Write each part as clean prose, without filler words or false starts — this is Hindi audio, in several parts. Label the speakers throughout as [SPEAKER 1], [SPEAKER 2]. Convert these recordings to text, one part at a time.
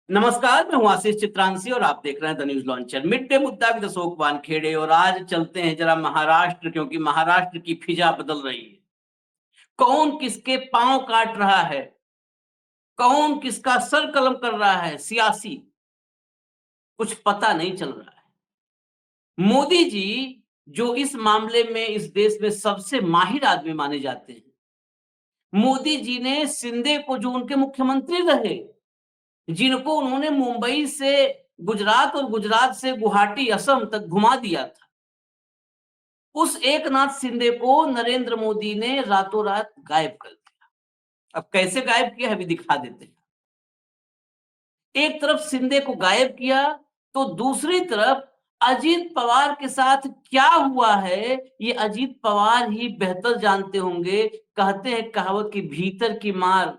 [SPEAKER 1] नमस्कार, मैं हूं आशीष चित्रांशी और आप देख रहे हैं the news launcher. Mid day मुद्दा विद अशोक वानखेड़े। और आज चलते हैं जरा महाराष्ट्र, क्योंकि महाराष्ट्र की फिजा बदल रही है। कौन किसके पांव काट रहा है, कौन किसका सर कलम कर रहा है, सियासी कुछ पता नहीं चल रहा है। मोदी जी, जो इस मामले में इस देश में सबसे माहिर आदमी माने जाते हैं, मोदी जी ने शिंदे को, जो उनके मुख्यमंत्री रहे, जिनको उन्होंने मुंबई से गुजरात और गुजरात से गुवाहाटी, असम तक घुमा दिया था, उस एकनाथ शिंदे को नरेंद्र मोदी ने रातों रात गायब कर दिया। अब कैसे गायब किया है अभी दिखा देते हैं। एक तरफ शिंदे को गायब किया, तो दूसरी तरफ अजीत पवार के साथ क्या हुआ है, ये अजीत पवार ही बेहतर जानते होंगे। कहते हैं कहावत की, भीतर की मार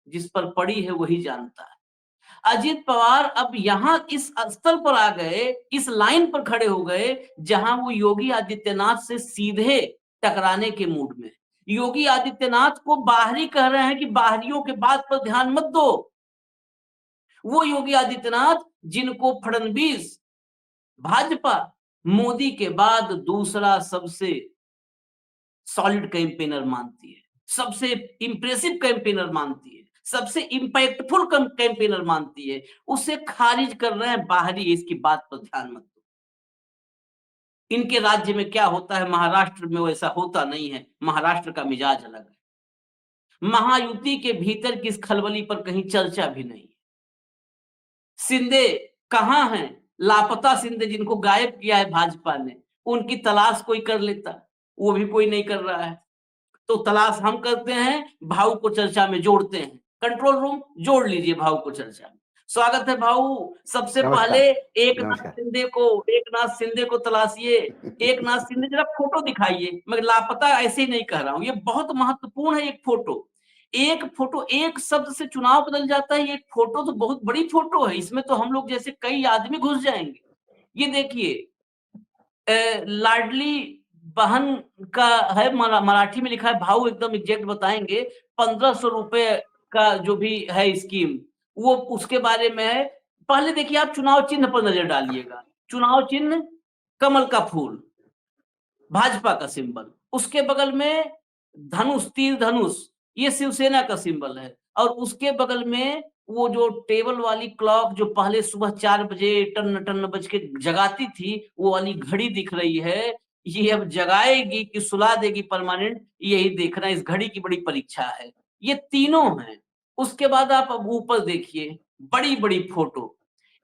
[SPEAKER 1] जिस पर पड़ी है वही जानता है। अजीत पवार अब यहां इस स्तर पर आ गए, इस लाइन पर खड़े हो गए, जहां वो योगी आदित्यनाथ से सीधे टकराने के मूड में। योगी आदित्यनाथ को बाहरी कह रहे हैं कि बाहरियों के बात पर ध्यान मत दो। वो योगी आदित्यनाथ जिनको फडणवीस, भाजपा, मोदी के बाद दूसरा सबसे सॉलिड कैंपेनर मानती है, सबसे इंप्रेसिव कैंपेनर मानती है, सबसे इंपैक्टफुल कैंपेनर मानती है, उसे खारिज कर रहे हैं बाहरी। इसकी बात पर ध्यान मत दो। इनके राज्य में क्या होता है, महाराष्ट्र में वैसा होता नहीं है। महाराष्ट्र का मिजाज अलग है। महायुति के भीतर की इस खलबली पर कहीं चर्चा भी नहीं। शिंदे कहां हैं? लापता शिंदे, जिनको गायब किया है भाजपा ने, उनकी तलाश कोई कर लेता, वो भी कोई नहीं कर रहा है। तो तलाश हम करते हैं, भाऊ को चर्चा में जोड़ते हैं। कंट्रोल रूम जोड़ लीजिए भाऊ को चर्चा में। स्वागत है भाऊ। सबसे पहले
[SPEAKER 2] नमस्कार।
[SPEAKER 1] एकनाथ
[SPEAKER 2] नमस्कार।
[SPEAKER 1] शिंदे को, एकनाथ शिंदे को तलाशिए। एकनाथ शिंदे जरा फोटो दिखाइए। मैं लापता ऐसे ही नहीं कह रहा हूं, ये बहुत महत्वपूर्ण है। एक फोटो, एक फोटो, एक शब्द से चुनाव बदल जाता है। एक फोटो तो बहुत बड़ी फोटो है, इसमें तो हम लोग जैसे कई आदमी घुस जाएंगे। ये देखिए, लाडली बहन का है, मराठी में लिखा है, भाव एकदम एग्जैक्ट बताएंगे। 1500 रुपए का जो भी है स्कीम, वो उसके बारे में है। पहले देखिए, आप चुनाव चिन्ह पर नजर डालिएगा। चुनाव चिन्ह कमल का फूल, भाजपा का सिंबल। उसके बगल में धनुष, तीर धनुष, ये शिवसेना का सिंबल है। और उसके बगल में वो जो टेबल वाली क्लॉक, जो पहले सुबह 4 बजे टन टन बज के जगाती थी, वो वाली घड़ी दिख रही है। ये अब जगाएगी कि सुला देगी परमानेंट, यही देखना। इस घड़ी की बड़ी परीक्षा है। ये तीनों हैं। उसके बाद आप अब ऊपर देखिए, बड़ी बड़ी फोटो।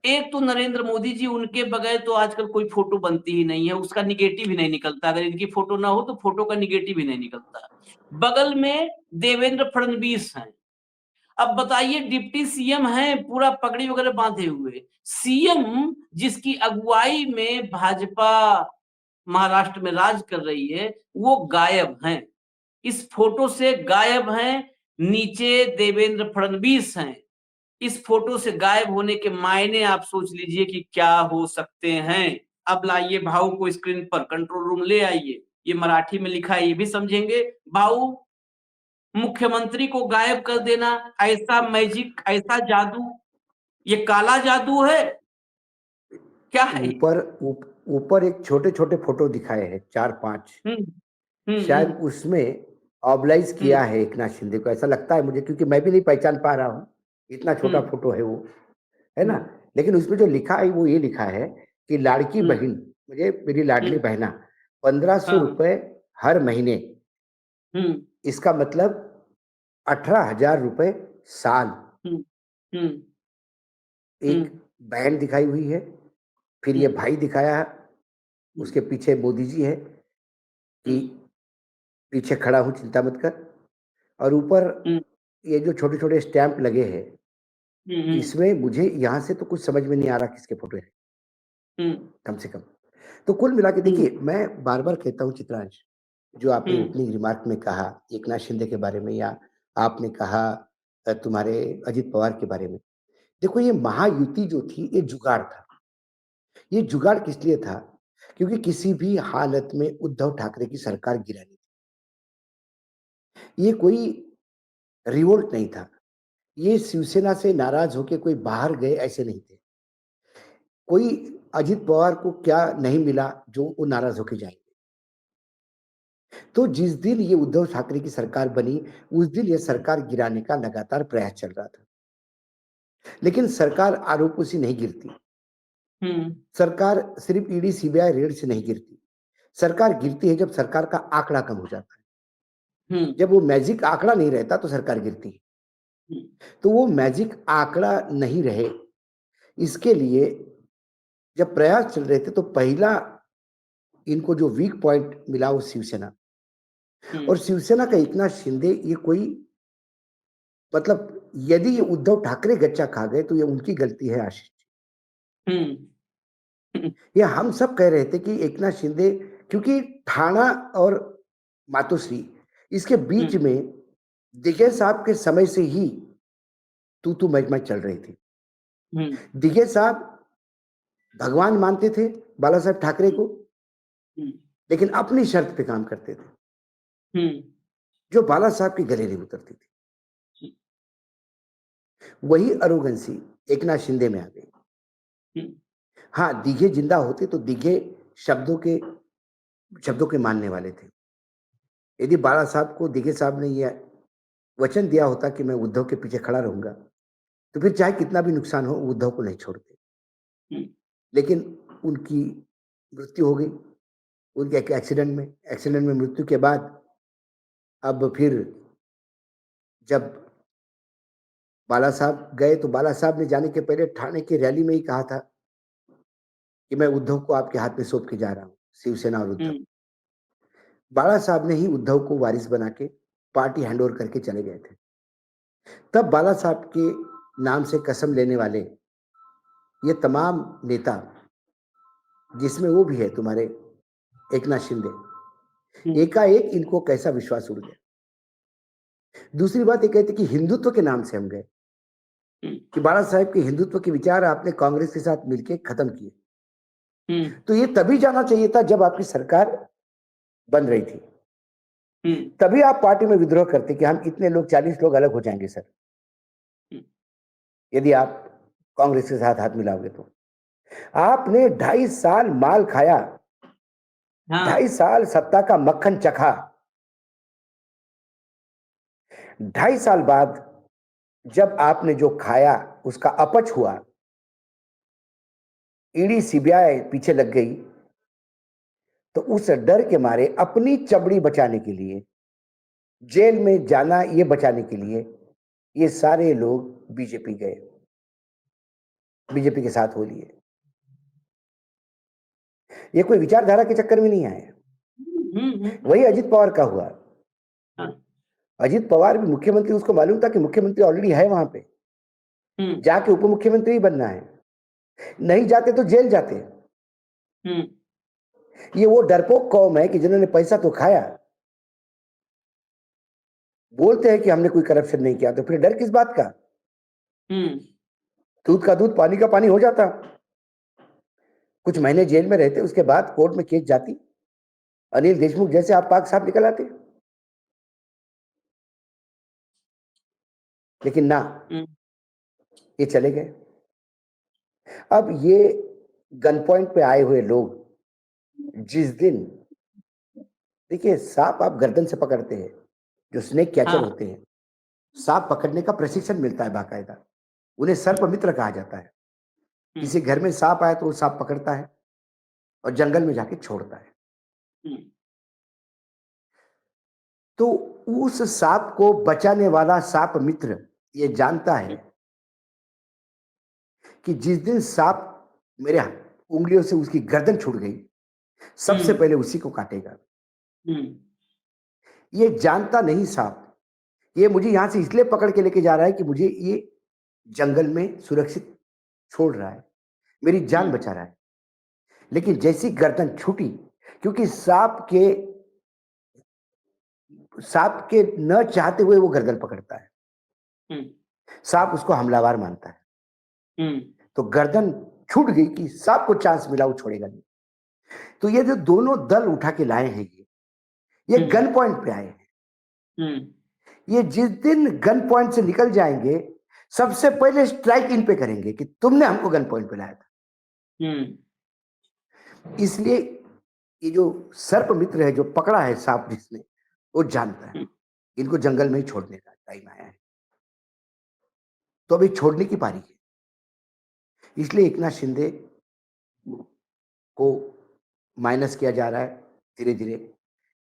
[SPEAKER 1] एक तो नरेंद्र मोदी जी, उनके बगैर तो आजकल कोई फोटो बनती ही नहीं है। उसका निगेटिव ही नहीं निकलता। अगर इनकी फोटो ना हो तो फोटो का निगेटिव ही नहीं निकलता। बगल में देवेंद्र फडणवीस हैं। अब बताइए, डिप्टी सीएम है, पूरा पगड़ी वगैरह बांधे हुए। सीएम जिसकी अगुवाई में भाजपा महाराष्ट्र में राज कर रही है, वो गायब हैं, इस फोटो से गायब हैं। नीचे देवेंद्र फडणवीस हैं। इस फोटो से गायब होने के मायने आप सोच लीजिए कि क्या हो सकते हैं। अब लाइए भाऊ को स्क्रीन पर, कंट्रोल रूम ले आइए। ये मराठी में लिखा है, ये भी समझेंगे। भाऊ, मुख्यमंत्री को गायब कर देना, ऐसा मैजिक, ऐसा जादू, ये काला जादू है, क्या है?
[SPEAKER 2] ऊपर एक छोटे छोटे फोटो दिखाए हैं, 4-5।
[SPEAKER 1] हम्म हम्म
[SPEAKER 2] शायद
[SPEAKER 1] हम्म
[SPEAKER 2] उसमें ऑबलाइज किया
[SPEAKER 1] हम्म
[SPEAKER 2] है एक नाथ शिंदे को, ऐसा लगता है मुझे, क्योंकि मैं भी नहीं पहचान पा रहा हूँ। इतना छोटा
[SPEAKER 1] हम्म
[SPEAKER 2] फोटो है वो, है ना।
[SPEAKER 1] हम्म
[SPEAKER 2] लेकिन उसमें जो लिखा है वो ये लिखा है कि लाड़की
[SPEAKER 1] हम्म
[SPEAKER 2] बहन, मुझे मेरी लाडली
[SPEAKER 1] हम्म,
[SPEAKER 2] बहना, 1500
[SPEAKER 1] हाँ,
[SPEAKER 2] रुपए हर महीने।
[SPEAKER 1] हम्म
[SPEAKER 2] इसका मतलब 18,000 रुपए साल।
[SPEAKER 1] हम्म हम्म
[SPEAKER 2] एक
[SPEAKER 1] हम्म
[SPEAKER 2] बहन दिखाई हुई है, फिर ये
[SPEAKER 1] हम्म
[SPEAKER 2] भाई दिखाया है,
[SPEAKER 1] हम्म
[SPEAKER 2] उसके पीछे मोदी जी है कि
[SPEAKER 1] हम्म
[SPEAKER 2] पीछे खड़ा हूँ चिंता मत कर। और ऊपर
[SPEAKER 1] हम्म
[SPEAKER 2] ये जो छोटे छोटे स्टैंप लगे हैं,
[SPEAKER 1] हम्म
[SPEAKER 2] इसमें मुझे यहाँ से तो कुछ समझ में नहीं आ रहा किसके फोटो है,
[SPEAKER 1] हम्म
[SPEAKER 2] कम से कम। तो कुल मिला के
[SPEAKER 1] हम्म
[SPEAKER 2] देखिए, मैं बार बार कहता हूँ चित्रांश, जो आपने
[SPEAKER 1] हम्म
[SPEAKER 2] ओपनिंग रिमार्क में कहा एकनाथ शिंदे के बारे में, या आपने कहा तुम्हारे अजित पवार के बारे में। देखो, ये महायुति जो थी, ये जुगाड़ था। ये जुगाड़ किस लिए था? क्योंकि किसी भी हालत में उद्धव ठाकरे की सरकार गिरानी थी। ये कोई रिवोल्ट नहीं था। ये शिवसेना से नाराज होके कोई बाहर गए ऐसे नहीं थे। कोई अजित पवार को क्या नहीं मिला जो वो नाराज होके जाएंगे। तो जिस दिन ये उद्धव ठाकरे की सरकार बनी, उस दिन ये सरकार गिराने का लगातार प्रयास चल रहा था, लेकिन सरकार आरोपों से नहीं गिरती। सरकार सिर्फ ईडी सीबीआई रेड से नहीं गिरती। सरकार गिरती है जब सरकार का आंकड़ा कम हो जाता है। जब वो मैजिक आंकड़ा नहीं रहता तो सरकार गिरती है। तो वो मैजिक आंकड़ा नहीं रहे, इसके लिए जब प्रयास चल रहे थे तो पहला इनको जो वीक पॉइंट मिला वो शिवसेना। और शिवसेना का एकनाथ शिंदे ये कोई मतलब यदि ये उद्धव ठाकरे गच्चा खा गए तो ये उनकी गलती है आशीष जी। ये हम सब कह रहे थे कि एकनाथ शिंदे, क्योंकि ठाणा और मातोश्री इसके बीच में दिघे साहब के समय से ही तू मैं चल रही थी। दिघे साहब भगवान मानते थे बाला साहब ठाकरे को, लेकिन अपनी शर्त पे काम करते थे जो बाला साहब की गले नहीं उतरती थी। वही अरोगेंसी एकनाथ शिंदे में आ गई। हाँ, दिघे जिंदा होते तो दिघे शब्दों के मानने वाले थे। यदि बाला साहब को दिघे साहब ने यह वचन दिया होता कि मैं उद्धव के पीछे खड़ा रहूंगा, तो फिर चाहे कितना भी नुकसान हो उद्धव को नहीं छोड़ते। लेकिन उनकी मृत्यु हो गई, उनके एक एक्सीडेंट में मृत्यु के बाद अब फिर जब बाला साहब गए तो बाला साहब ने जाने के पहले ठाणे की रैली में ही कहा था कि मैं उद्धव को आपके हाथ में सौंप के जा रहा हूं, शिवसेना और उद्धव। बाला साहब ने ही उद्धव को वारिस बना के पार्टी हैंडओवर करके चले गए थे। तब बाला साहब के नाम से कसम लेने वाले ये तमाम नेता, जिसमें वो भी है तुम्हारे एकनाथ शिंदे, एकाएक इनको कैसा विश्वास उड़ गया। दूसरी बात ये कहते कि हिंदुत्व के नाम से हम गए, कि बाला साहब के हिंदुत्व के विचार आपने कांग्रेस के साथ मिलकर खत्म किए। तो ये तभी जाना चाहिए था जब आपकी सरकार बन रही थी। तभी आप पार्टी में विद्रोह करते कि हम इतने लोग 40 लोग अलग हो जाएंगे सर, यदि आप कांग्रेस के साथ हाथ मिलाओगे तो। आपने 2.5 साल माल खाया, 2.5 साल सत्ता का मक्खन चखा। 2.5 साल बाद जब आपने जो खाया उसका अपच हुआ, ईडी सीबीआई पीछे लग गई, तो उस डर के मारे अपनी चमड़ी बचाने के लिए, जेल में जाना ये बचाने के लिए ये सारे लोग बीजेपी गए, बीजेपी के साथ हो लिए। ये कोई विचारधारा के चक्कर में नहीं आए। वही अजित पवार का हुआ। अजित पवार भी मुख्यमंत्री, उसको मालूम था कि मुख्यमंत्री ऑलरेडी है वहां पे, जाके उप मुख्यमंत्री ही बनना है। नहीं जाते तो जेल जाते। ये वो डरपोक कौम है कि जिन्होंने पैसा तो खाया, बोलते हैं कि हमने कोई करप्शन नहीं किया, तो फिर डर किस बात का। दूध का दूध पानी का पानी हो जाता। कुछ महीने जेल में रहते, उसके बाद कोर्ट में केस जाती, अनिल देशमुख जैसे आप पाक साहब निकल आते। लेकिन ना, ये चले गए। अब ये गन पॉइंट पे आए हुए लोग जिस दिन, देखिए सांप आप गर्दन से पकड़ते हैं, जो स्नेक कैचर होते हैं, सांप पकड़ने का प्रशिक्षण मिलता है बाकायदा, उन्हें सर्प मित्र कहा जाता है। किसी घर में सांप आए तो वो सांप पकड़ता है और जंगल में जाके छोड़ता है। तो उस सांप को बचाने वाला सांप मित्र ये जानता है कि जिस दिन सांप मेरे उंगलियों से उसकी गर्दन छूट गई, सबसे पहले उसी को काटेगा। ये जानता नहीं सांप, ये मुझे यहां से इसलिए पकड़ के लेके जा रहा है कि मुझे ये जंगल में सुरक्षित छोड़ रहा है, मेरी जान बचा रहा है। लेकिन जैसी गर्दन छूटी, क्योंकि सांप के न चाहते हुए वो गर्दन पकड़ता है, सांप उसको हमलावर मानता है। तो गर्दन छूट गई कि सांप को चांस मिला, वो छोड़ेगा नहीं। तो ये जो दोनों दल उठा के लाए हैं, ये गन पॉइंट पे आए हैं। ये जिस दिन गन पॉइंट से निकल जाएंगे, सबसे पहले स्ट्राइक इन पे करेंगे कि तुमने हमको गन पॉइंट पे लाया था। इसलिए ये जो सर्प मित्र है, जो पकड़ा है सांप जिसने, वो जानता है इनको जंगल में ही छोड़ने का टाइम आया है, तो अभी छोड़ने की पारी है। इसलिए एकनाथ शिंदे को माइनस किया जा रहा है धीरे धीरे।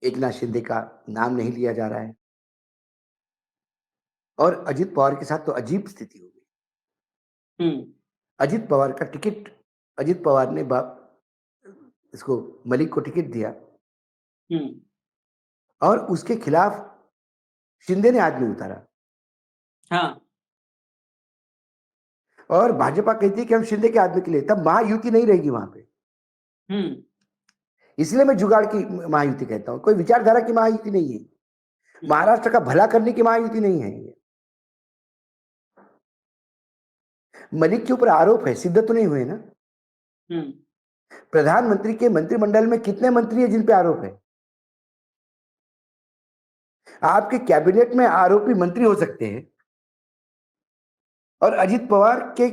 [SPEAKER 2] एकनाथ शिंदे का नाम नहीं लिया जा रहा है, और अजित पवार के साथ तो अजीब स्थिति हो गई। अजित पवार का टिकट, अजित पवार ने इसको मलिक को टिकट दिया, और उसके खिलाफ शिंदे ने आदमी उतारा।
[SPEAKER 1] हाँ।
[SPEAKER 2] और भाजपा कहती है कि हम शिंदे के आदमी के लिए, तब महायुति नहीं रहेगी वहां पे। इसलिए मैं जुगाड़ की महायुति कहता हूं, कोई विचारधारा की महायुति नहीं है, महाराष्ट्र का भला करने की महायुति नहीं है ये। मलिक के ऊपर आरोप है, सिद्ध तो नहीं हुए ना। प्रधानमंत्री के मंत्रिमंडल में कितने मंत्री हैं जिन पे आरोप है? आपके कैबिनेट में आरोपी मंत्री हो सकते हैं, और अजित पवार के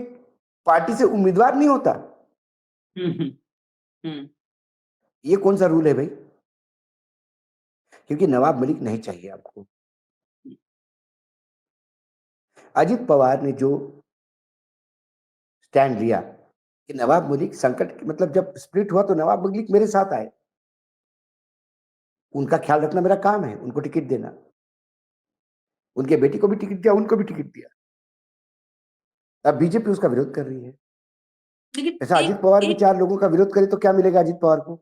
[SPEAKER 2] पार्टी से उम्मीदवार नहीं होता। ये कौन सा रूल है भाई? क्योंकि नवाब मलिक नहीं चाहिए आपको। अजित पवार ने जो स्टैंड लिया कि नवाब मलिक संकट, मतलब जब स्प्लिट हुआ तो नवाब मलिक मेरे साथ आए, उनका ख्याल रखना मेरा काम है, उनको टिकट देना। उनके बेटी को भी टिकट दिया, उनको भी टिकट दिया। अब बीजेपी उसका विरोध कर रही है।
[SPEAKER 1] लेकिन
[SPEAKER 2] ऐसा अजित पवार भी 4 लोगों का विरोध करे तो क्या मिलेगा अजित पवार को?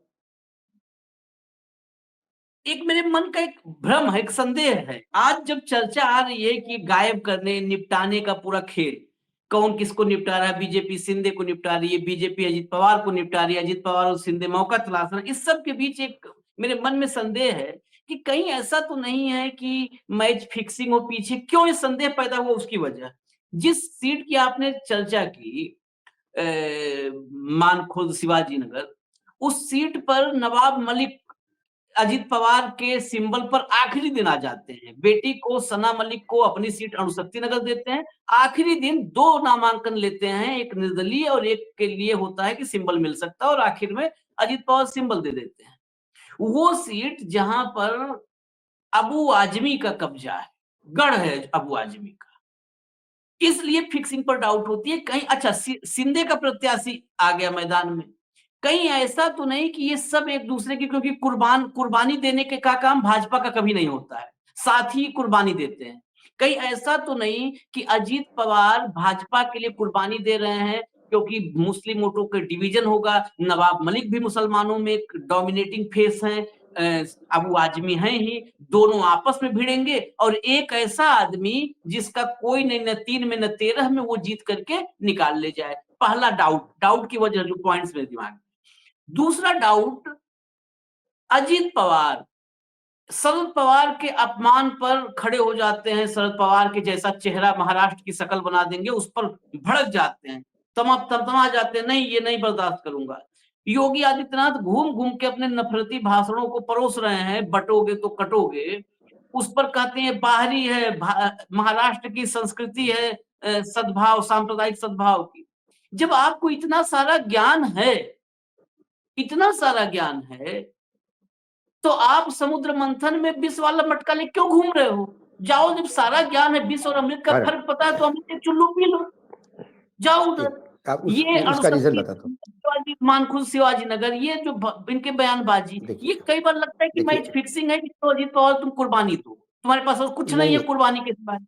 [SPEAKER 1] एक मेरे मन का एक भ्रम है, एक संदेह है। आज जब चर्चा आ रही है कि गायब करने, निपटाने का पूरा खेल, कौन किसको निपटा रहा है, बीजेपी शिंदे को निपटा रही है, बीजेपी अजित पवार को निपटा रही है, अजित पवार और शिंदे मौका तलाश रहे हैं, इस सब के बीच एक मेरे मन में संदेह है कि कहीं ऐसा तो नहीं है कि मैच फिक्सिंग हो पीछे। क्यों ये संदेह पैदा हुआ, उसकी वजह, जिस सीट की आपने चर्चा की, मानखुर्द शिवाजी नगर, उस सीट पर नवाब मलिक अजित पवार के सिंबल पर आखिरी दिन आ जाते हैं। बेटी को, सना मलिक को अपनी सीट अणुशक्ति नगर देते हैं। आखिरी दिन 2 नामांकन लेते हैं, एक निर्दलीय और एक के लिए होता है कि सिंबल मिल सकता है, और आखिर में अजित पवार सिंबल दे देते हैं। वो सीट जहां पर अबू आजमी का कब्जा है, गढ़ है अबू आजमी का, इसलिए फिक्सिंग पर डाउट होती है। कहीं अच्छा शिंदे का प्रत्याशी आ गया मैदान में, कहीं ऐसा तो नहीं कि ये सब एक दूसरे की, क्योंकि कुर्बानी देने के का काम भाजपा का कभी नहीं होता है, साथ ही कुर्बानी देते हैं। कहीं ऐसा तो नहीं कि अजीत पवार भाजपा के लिए कुर्बानी दे रहे हैं क्योंकि मुस्लिम वोटों के डिवीजन होगा। नवाब मलिक भी मुसलमानों में एक डोमिनेटिंग फेस है, अबू आजमी है ही, दोनों आपस में भिड़ेंगे और एक ऐसा आदमी जिसका कोई नहीं, न 3 में न 13 में वो जीत करके निकाल ले जाए। पहला डाउट की वजह, जो पॉइंट्स मेरे दिमाग में। दूसरा डाउट, अजीत पवार शरद पवार के अपमान पर खड़े हो जाते हैं, शरद पवार के जैसा चेहरा महाराष्ट्र की शक्ल बना देंगे, उस पर भड़क जाते हैं, तमा जाते हैं, नहीं ये नहीं बर्दाश्त करूंगा। योगी आदित्यनाथ घूम घूम के अपने नफरती भाषणों को परोस रहे हैं, बटोगे तो कटोगे, उस पर कहते हैं बाहरी है, महाराष्ट्र की संस्कृति है, सद्भाव, सांप्रदायिक सद्भाव की। जब आपको इतना सारा ज्ञान है, इतना सारा ज्ञान है, तो आप समुद्र मंथन में विष वाला मटका ले क्यों घूम रहे हो? जाओ, जब सारा ज्ञान है, विष और अमृत का फर्क पता है, तो अमृत के चुल्लू पी लो, जाओ उधर। ये
[SPEAKER 2] उसका रीजन बता दो।
[SPEAKER 1] मानखुर्द शिवाजी नगर, ये जो इनके बयानबाजी, ये कई बार लगता है कि मैच फिक्सिंग है कि तो अजीत पवार तुम कुर्बानी दो, तुम्हारे पास और कुछ नहीं है कुर्बानी के सिवाय।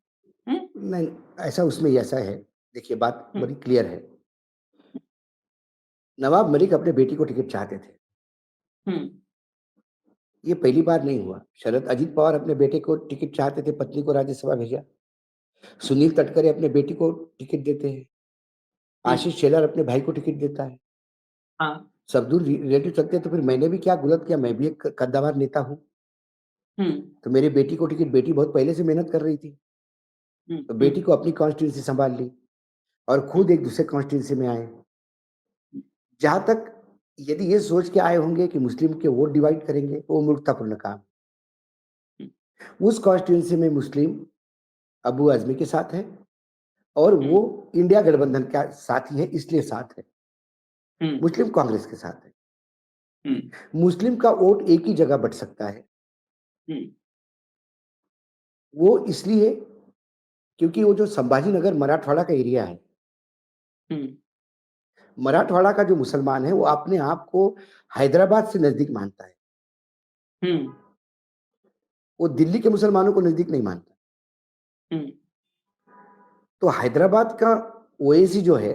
[SPEAKER 2] नहीं, ऐसा उसमें ऐसा है, देखिए बात बड़ी क्लियर है। नवाब मलिक अपने बेटी को टिकट चाहते थे, ये पहली बार नहीं हुआ। शरद अजित पवार अपने बेटे को टिकट चाहते थे, पत्नी को राज्यसभा भेजा। सुनील तटकरे अपने बेटी को टिकट देते हैं, आशीष शेलार अपने भाई को टिकट देता है।
[SPEAKER 1] हाँ।
[SPEAKER 2] सब दूर रिलेटिव सकते, तो फिर मैंने भी क्या गलत किया? मैं भी एक कद्दावर नेता हूँ। तो मेरी बेटी को टिकट, बेटी बहुत पहले से मेहनत कर रही थी, तो बेटी को अपनी कॉन्स्टिट्यूंसी संभाल ली और खुद एक दूसरे कॉन्स्टिट्यूंसी में आए। जहां तक यदि ये सोच के आए होंगे कि मुस्लिम के वोट डिवाइड करेंगे, तो वो मूर्खतापूर्ण काम। उस कॉन्स्टिट्यूंसी में मुस्लिम अबू आजमी के साथ है और वो इंडिया गठबंधन का साथी है, इसलिए साथ है,
[SPEAKER 1] हम्म
[SPEAKER 2] मुस्लिम कांग्रेस के साथ है।
[SPEAKER 1] हम्म
[SPEAKER 2] मुस्लिम का वोट एक ही जगह बट सकता है,
[SPEAKER 1] हम्म
[SPEAKER 2] वो इसलिए क्योंकि वो जो संभाजीनगर मराठवाड़ा का एरिया है,
[SPEAKER 1] हम्म
[SPEAKER 2] मराठवाड़ा का जो मुसलमान है वो अपने आप को हैदराबाद से नजदीक मानता है,
[SPEAKER 1] हम्म
[SPEAKER 2] वो दिल्ली के मुसलमानों को नजदीक नहीं मानता।
[SPEAKER 1] हम्म
[SPEAKER 2] तो हैदराबाद का ओवैसी जो है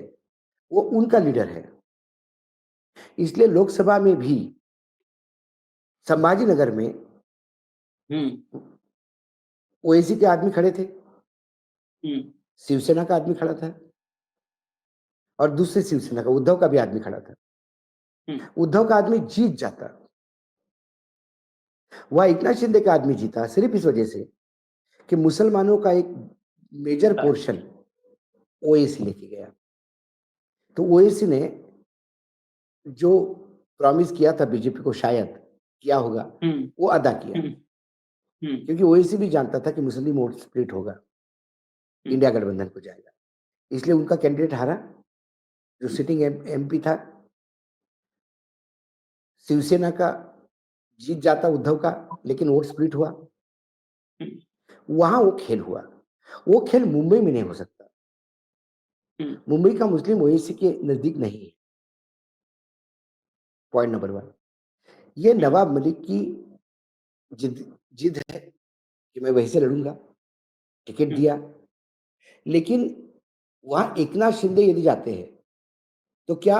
[SPEAKER 2] वो उनका लीडर है, इसलिए लोकसभा में भी संभाजीनगर में
[SPEAKER 1] हम्म
[SPEAKER 2] ओवैसी के आदमी खड़े थे,
[SPEAKER 1] हम्म
[SPEAKER 2] शिवसेना का आदमी खड़ा था, और दूसरे शिवसेना का उद्धव का भी आदमी खड़ा था।
[SPEAKER 1] हम्म
[SPEAKER 2] उद्धव का आदमी जीत जाता, वह एकनाथ शिंदे का आदमी जीता सिर्फ इस वजह से कि मुसलमानों का एक मेजर पोर्शन ओवैसी लेके गया। तो ओवैसी ने जो प्रॉमिस किया था बीजेपी को, शायद किया होगा,
[SPEAKER 1] हम्म
[SPEAKER 2] वो अदा किया,
[SPEAKER 1] हम्म हम्म
[SPEAKER 2] क्योंकि ओवैसी भी जानता था कि मुस्लिम वोट स्प्लिट होगा, इंडिया गठबंधन को जाएगा, इसलिए उनका कैंडिडेट हारा। जो सिटिंग एमपी था शिवसेना का, जीत जाता उद्धव का, लेकिन वोट स्प्लिट हुआ,
[SPEAKER 1] हम्म
[SPEAKER 2] वहां वो खेल हुआ। वो खेल मुंबई में नहीं हो सकता,
[SPEAKER 1] हम्म
[SPEAKER 2] मुंबई का मुस्लिम ओवैसी के नजदीक नहीं है। पॉइंट नंबर वन, ये
[SPEAKER 1] हम्म
[SPEAKER 2] नवाब मलिक की जिद जिद है कि मैं वहीं से लड़ूंगा, टिकट
[SPEAKER 1] हम्म
[SPEAKER 2] दिया, लेकिन वहां एकनाथ शिंदे यदि जाते हैं तो क्या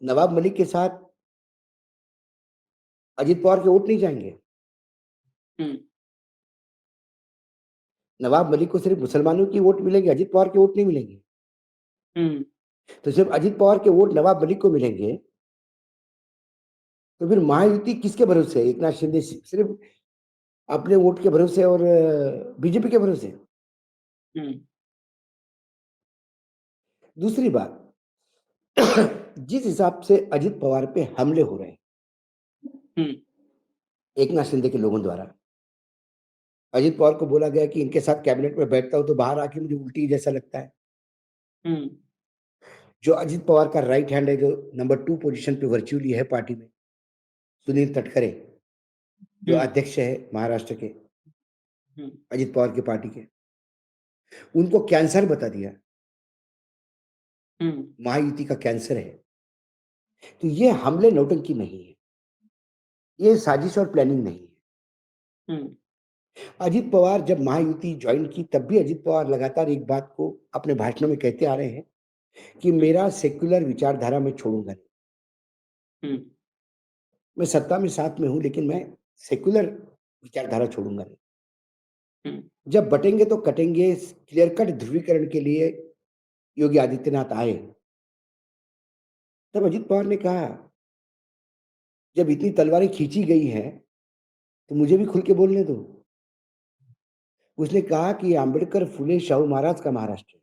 [SPEAKER 2] नवाब मलिक के साथ अजित पवार के वोट नहीं जाएंगे?
[SPEAKER 1] हम्म
[SPEAKER 2] नवाब मलिक को सिर्फ मुसलमानों की वोट मिलेंगे, अजित पवार के वोट नहीं मिलेंगे।
[SPEAKER 1] हम्म
[SPEAKER 2] तो सिर्फ अजित पवार के वोट नवाब मलिक को मिलेंगे, तो फिर महायुति किसके भरोसे है? एकनाथ शिंदे सिर्फ अपने वोट के भरोसे और बीजेपी के भरोसे।
[SPEAKER 1] हम्म
[SPEAKER 2] दूसरी बात, जिस हिसाब से अजित पवार पे हमले हो रहे हैं
[SPEAKER 1] हम्म
[SPEAKER 2] एकनाथ शिंदे के लोगों द्वारा, अजित पवार को बोला गया कि इनके साथ कैबिनेट में बैठता हूं तो बाहर आके मुझे उल्टी जैसा लगता है।
[SPEAKER 1] हम्म
[SPEAKER 2] जो अजित पवार का राइट हैंड है, जो नंबर 2 पोजीशन पे वर्चुअली है पार्टी में, सुनील तटकरे, जो
[SPEAKER 1] हम्म
[SPEAKER 2] अध्यक्ष है महाराष्ट्र के
[SPEAKER 1] हम्म
[SPEAKER 2] अजित पवार की पार्टी के, उनको कैंसर बता दिया,
[SPEAKER 1] हम्म
[SPEAKER 2] महायुति का कैंसर है। तो ये हमले नौटंकी नहीं है, ये साजिश और प्लानिंग नहीं है।
[SPEAKER 1] हम्म
[SPEAKER 2] अजित पवार जब महायुति ज्वाइन की तब भी अजित पवार लगातार एक बात को अपने भाषणों में कहते आ रहे हैं कि मेरा सेक्युलर विचारधारा मैं छोड़ूंगा नहीं।
[SPEAKER 1] हम्म
[SPEAKER 2] मैं सत्ता में साथ में हूं, लेकिन मैं सेक्युलर विचारधारा छोड़ूंगा नहीं।
[SPEAKER 1] हम्म
[SPEAKER 2] जब बटेंगे तो कटेंगे, क्लियर कट ध्रुवीकरण के लिए योगी आदित्यनाथ आए, तब अजित पवार ने कहा जब इतनी तलवारें खींची गई हैं तो मुझे भी खुल के बोलने दो। उसने कहा कि अंबेडकर, फुले, शाहू महाराज का महाराष्ट्र है,